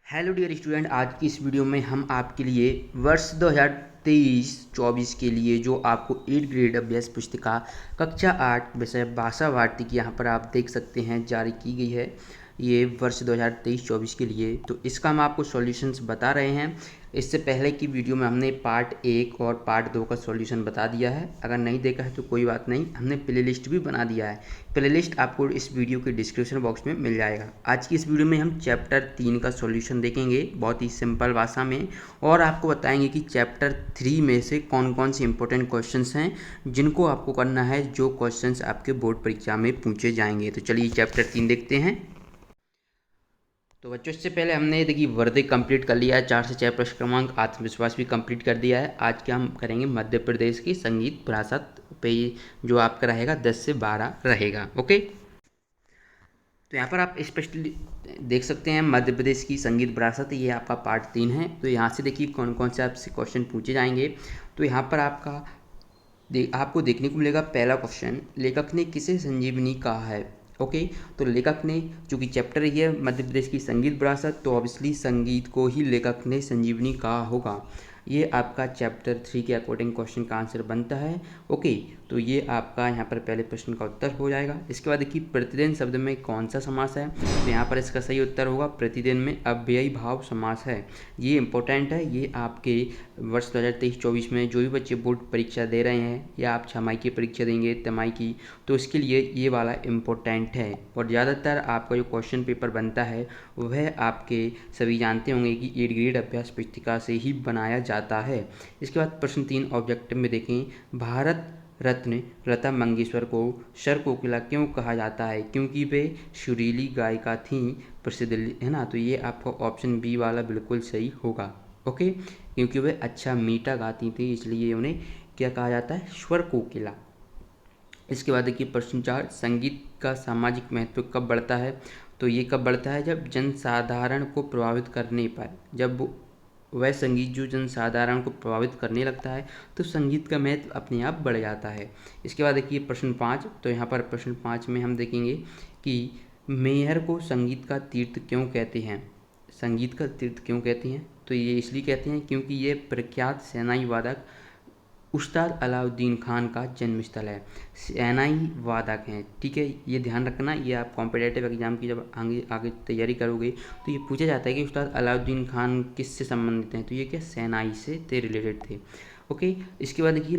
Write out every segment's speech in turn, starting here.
Hello dear student, आज की इस वीडियो में हम आपके लिए वर्ष 2023-24 के लिए जो आपको 8 ग्रेड अभ्यास पुस्तिका कक्षा 8 विषय भाषा भारती की यहाँ पर आप देख सकते हैं जारी की गई है। ये वर्ष 2023-24 के लिए तो इसका हम आपको सॉल्यूशंस बता रहे हैं। इससे पहले की वीडियो में हमने पार्ट 1 और पार्ट 2 का सॉल्यूशन बता दिया है। अगर नहीं देखा है तो कोई बात नहीं, हमने प्लेलिस्ट भी बना दिया है। प्लेलिस्ट आपको इस वीडियो के डिस्क्रिप्शन बॉक्स में मिल जाएगा। आज की इस वीडियो में हम चैप्टर 3 का सॉल्यूशन देखेंगे बहुत ही सिंपल भाषा में, और आपको बताएंगे कि चैप्टर 3 में से कौन कौन से इंपॉर्टेंट क्वेश्चंस हैं जिनको आपको करना है, जो क्वेश्चंस आपके बोर्ड परीक्षा में पूछे जाएंगे। तो चलिए चैप्टर 3 देखते हैं। तो बच्चों, इससे पहले हमने देखिए वर्दे कंप्लीट कर लिया है, 4 से 6 प्रश्न क्रमांक, आत्मविश्वास भी कंप्लीट कर दिया है। आज क्या हम करेंगे, मध्य प्रदेश की संगीत विरासत पे जो आपका रहेगा 10 से 12 रहेगा। ओके, तो यहाँ पर आप स्पष्टली देख सकते हैं मध्य प्रदेश की संगीत विरासत, ये आपका पार्ट 3 है। तो यहाँ से देखिए कौन कौन से आपसे क्वेश्चन पूछे जाएंगे। तो यहाँ पर आपको देखने को मिलेगा पहला क्वेश्चन, लेखक ने किसे संजीवनी कहा है। ओके, तो लेखक ने, चूंकि चैप्टर ही है मध्य प्रदेश की संगीत विरासत, तो ऑब्वियसली संगीत को ही लेखक ने संजीवनी कहा होगा। ये आपका चैप्टर 3 के अकॉर्डिंग क्वेश्चन का आंसर बनता है। ओके, तो ये आपका यहाँ पर पहले प्रश्न का उत्तर हो जाएगा। इसके बाद देखिए प्रतिदिन शब्द में कौन सा समास है, तो यहाँ पर इसका सही उत्तर होगा प्रतिदिन में अव्ययी भाव समास है। ये इंपॉर्टेंट है, ये आपके वर्ष 2023-24 में जो भी बच्चे बोर्ड परीक्षा दे रहे हैं या आप छमाही की परीक्षा देंगे तिमाही की, तो इसके लिए ये वाला इम्पोर्टेंट है। और ज़्यादातर आपका जो क्वेश्चन पेपर बनता है वह आपके सभी जानते होंगे कि 8 ग्रेड अभ्यास पुस्तिका से ही बनाया जाता है। इसके बाद प्रश्न 3 ऑब्जेक्टिव में देखें, भारत रत्न लता मंगेशकर को शर कोकिला क्यों कहा जाता है, क्योंकि वे सुरीली गायिका थीं, प्रसिद्ध, है ना। तो ये आपका ऑप्शन बी वाला बिल्कुल सही होगा। ओके, क्योंकि वे अच्छा मीठा गाती थी इसलिए उन्हें क्या कहा जाता है, स्वर कोकिला। इसके बाद देखिए प्रश्न 4, संगीत का सामाजिक महत्व कब बढ़ता है। तो ये कब बढ़ता है, जब जनसाधारण को प्रभावित करने पर, जब वह संगीत जो जनसाधारण को प्रभावित करने लगता है तो संगीत का महत्व अपने आप बढ़ जाता है। इसके बाद देखिए प्रश्न 5, तो यहाँ पर प्रश्न 5 में हम देखेंगे कि मेहर को संगीत का तीर्थ क्यों कहते हैं। संगीत का तीर्थ क्यों कहते हैं, तो ये इसलिए कहते हैं क्योंकि ये प्रख्यात शहनाई वादक उस्ताद अलाउद्दीन खान का जन्मस्थल है। शहनाई वादक हैं, ठीक है, ये ध्यान रखना। ये आप कॉम्पिटेटिव एग्जाम की जब आगे आगे तैयारी करोगे तो ये पूछा जाता है कि उस्ताद अलाउद्दीन खान किससे संबंधित हैं, तो ये क्या शहनाई से रिलेटेड थे। ओके, इसके बाद देखिए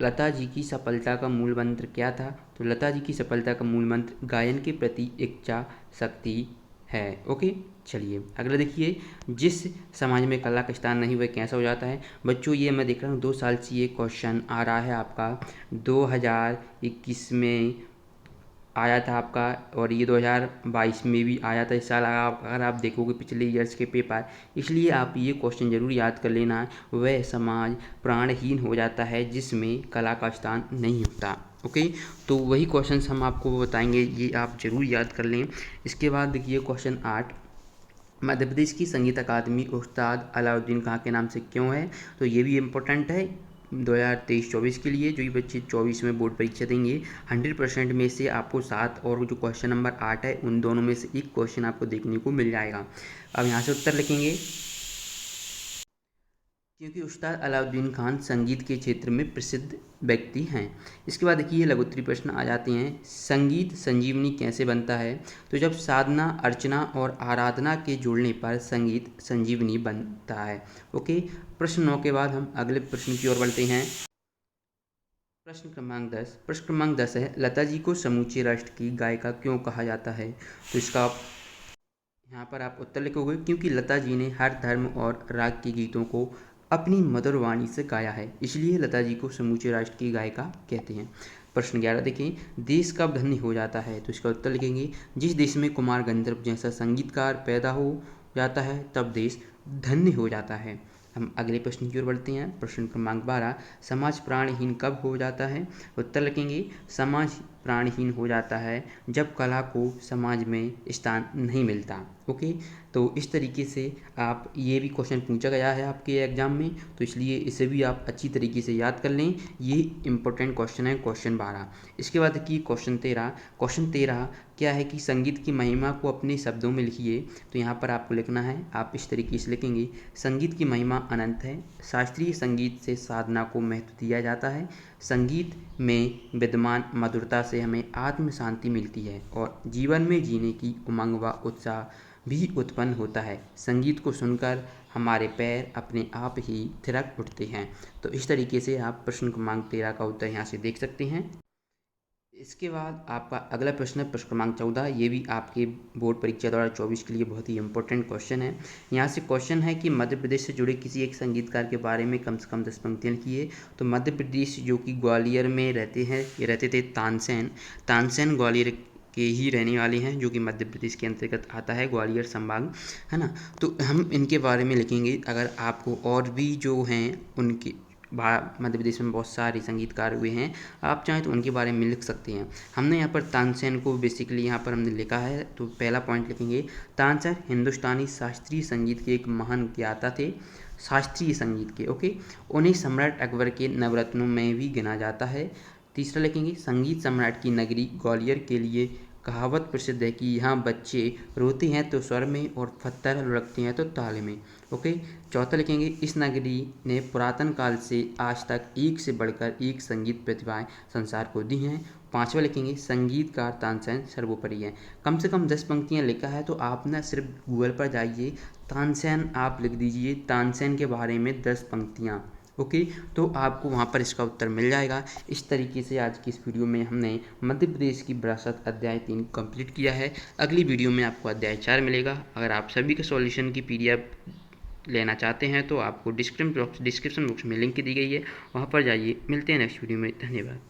लता जी की सफलता का मूल मंत्र क्या था। तो लता जी की सफलता का मूल मंत्र गायन के प्रति इच्छा शक्ति है। ओके, चलिए अगला देखिए, जिस समाज में कला का स्थान नहीं वह कैसा हो जाता है। बच्चों, ये मैं देख रहा हूँ 2 साल से ये क्वेश्चन आ रहा है आपका, 2021 में आया था आपका, और ये 2022 में भी आया था इस साल। अगर आप देखोगे पिछले ईयर्स के पेपर, इसलिए आप ये क्वेश्चन जरूर याद कर लेना, वह समाज प्राणहीन हो जाता है जिसमें कला का स्थान नहीं होता। ओके, तो वही क्वेश्चंस हम आपको बताएंगे, ये आप जरूर याद कर लें। इसके बाद देखिए क्वेश्चन 8, मध्य प्रदेश की संगीत अकादमी उस्ताद अलाउद्दीन खां के नाम से क्यों है। तो ये भी इम्पोर्टेंट है 2023-24 के लिए। जो ये बच्चे 24 में बोर्ड परीक्षा देंगे, 100% में से आपको 7 और जो क्वेश्चन नंबर 8 है उन दोनों में से एक क्वेश्चन आपको देखने को मिल जाएगा। अब यहाँ से उत्तर लिखेंगे, क्योंकि उस्ताद अलाउद्दीन खान संगीत के क्षेत्र में प्रसिद्ध व्यक्ति हैं। इसके बाद देखिए लघुत्तरीय प्रश्न आ जाते हैं, संगीत संजीवनी कैसे बनता है। तो जब साधना अर्चना और आराधना के जुड़ने पर संगीत संजीवनी बनता है। ओके, प्रश्न 9 के बाद हम अगले प्रश्न की ओर बढ़ते हैं। प्रश्न क्रमांक 10, प्रश्न क्रमांक 10 है, लता जी को समूचे राष्ट्र की गायिका क्यों कहा जाता है। तो इसका यहाँ पर आप उत्तर लिखोगे, क्योंकि लता जी ने हर धर्म और राग के गीतों को अपनी मधुर वाणी से गाया है, इसलिए लता जी को समूचे राष्ट्र की गायिका कहते हैं। प्रश्न 11 देखें, देश कब धन्य हो जाता है। तो इसका उत्तर लिखेंगे, जिस देश में कुमार गंधर्व जैसा संगीतकार पैदा हो जाता है तब देश धन्य हो जाता है। हम अगले प्रश्न की ओर बढ़ते हैं। प्रश्न क्रमांक 12, समाज प्राणहीन कब हो जाता है। उत्तर लिखेंगे, समाज प्राणहीन हो जाता है जब कला को समाज में स्थान नहीं मिलता। ओके, तो इस तरीके से आप, ये भी क्वेश्चन पूछा गया है आपके एग्जाम में, तो इसलिए इसे भी आप अच्छी तरीके से याद कर लें। ये इंपॉर्टेंट क्वेश्चन है, क्वेश्चन 12। इसके बाद देखिए क्वेश्चन 13। क्वेश्चन 13 क्या है कि संगीत की महिमा को अपने शब्दों में लिखिए। तो यहाँ पर आपको लिखना है, आप इस तरीके से लिखेंगे, संगीत की महिमा अनंत है, शास्त्रीय संगीत से साधना को महत्व दिया जाता है, संगीत में विद्यमान मधुरता से हमें आत्म शांति मिलती है और जीवन में जीने की उमंग व उत्साह भी उत्पन्न होता है, संगीत को सुनकर हमारे पैर अपने आप ही थिरक उठते हैं। तो इस तरीके से आप प्रश्न क्रमांक 13 का उत्तर यहाँ से देख सकते हैं। इसके बाद आपका अगला प्रश्न है प्रश्न क्रमांक 14। ये भी आपके बोर्ड परीक्षा 2024 के लिए बहुत ही इंपॉर्टेंट क्वेश्चन है। यहाँ से क्वेश्चन है कि मध्य प्रदेश से जुड़े किसी एक संगीतकार के बारे में कम से कम 10 पंक्तियाँ लिखिए। तो मध्य प्रदेश जो कि ग्वालियर में रहते हैं, ये रहते थे तानसेन। तानसेन ग्वालियर के ही रहने वाले हैं, जो कि मध्य प्रदेश के अंतर्गत आता है, ग्वालियर संभाग, है ना। तो हम इनके बारे में लिखेंगे। अगर आपको और भी जो हैं उनके मध्य प्रदेश में बहुत सारे संगीतकार हुए हैं, आप चाहें तो उनके बारे में लिख सकते हैं। हमने यहाँ पर तानसेन को बेसिकली यहाँ पर हमने लिखा है, तो पहला पॉइंट लिखेंगे, तानसेन हिंदुस्तानी शास्त्रीय संगीत के एक महान ज्ञाता थे, शास्त्रीय संगीत के। ओके, उन्हें सम्राट अकबर के नवरत्नों में भी गिना जाता है। तीसरा लिखेंगे, संगीत सम्राट की नगरी ग्वालियर के लिए कहावत प्रसिद्ध है कि यहाँ बच्चे रोते हैं तो स्वर में और पत्थर लुढ़कते हैं तो ताल में। ओके, चौथा लिखेंगे, इस नगरी ने पुरातन काल से आज तक एक से बढ़कर एक संगीत प्रतिभाएं संसार को दी हैं। पांचवा लिखेंगे, संगीतकार तानसेन सर्वोपरि है। कम से कम 10 पंक्तियां लिखा है, तो आप ना सिर्फ गूगल पर जाइए, तानसेन आप लिख दीजिए, तानसेन के बारे में 10 पंक्तियाँ। ओके, तो आपको वहाँ पर इसका उत्तर मिल जाएगा। इस तरीके से आज की इस वीडियो में हमने मध्य प्रदेश की विरासत अध्याय 3 कंप्लीट किया है। अगली वीडियो में आपको अध्याय 4 मिलेगा। अगर आप सभी के सॉल्यूशन की PDF लेना चाहते हैं तो आपको डिस्क्रिप्शन बॉक्स में लिंक दी गई है, वहाँ पर जाइए। मिलते हैं नेक्स्ट वीडियो में। धन्यवाद।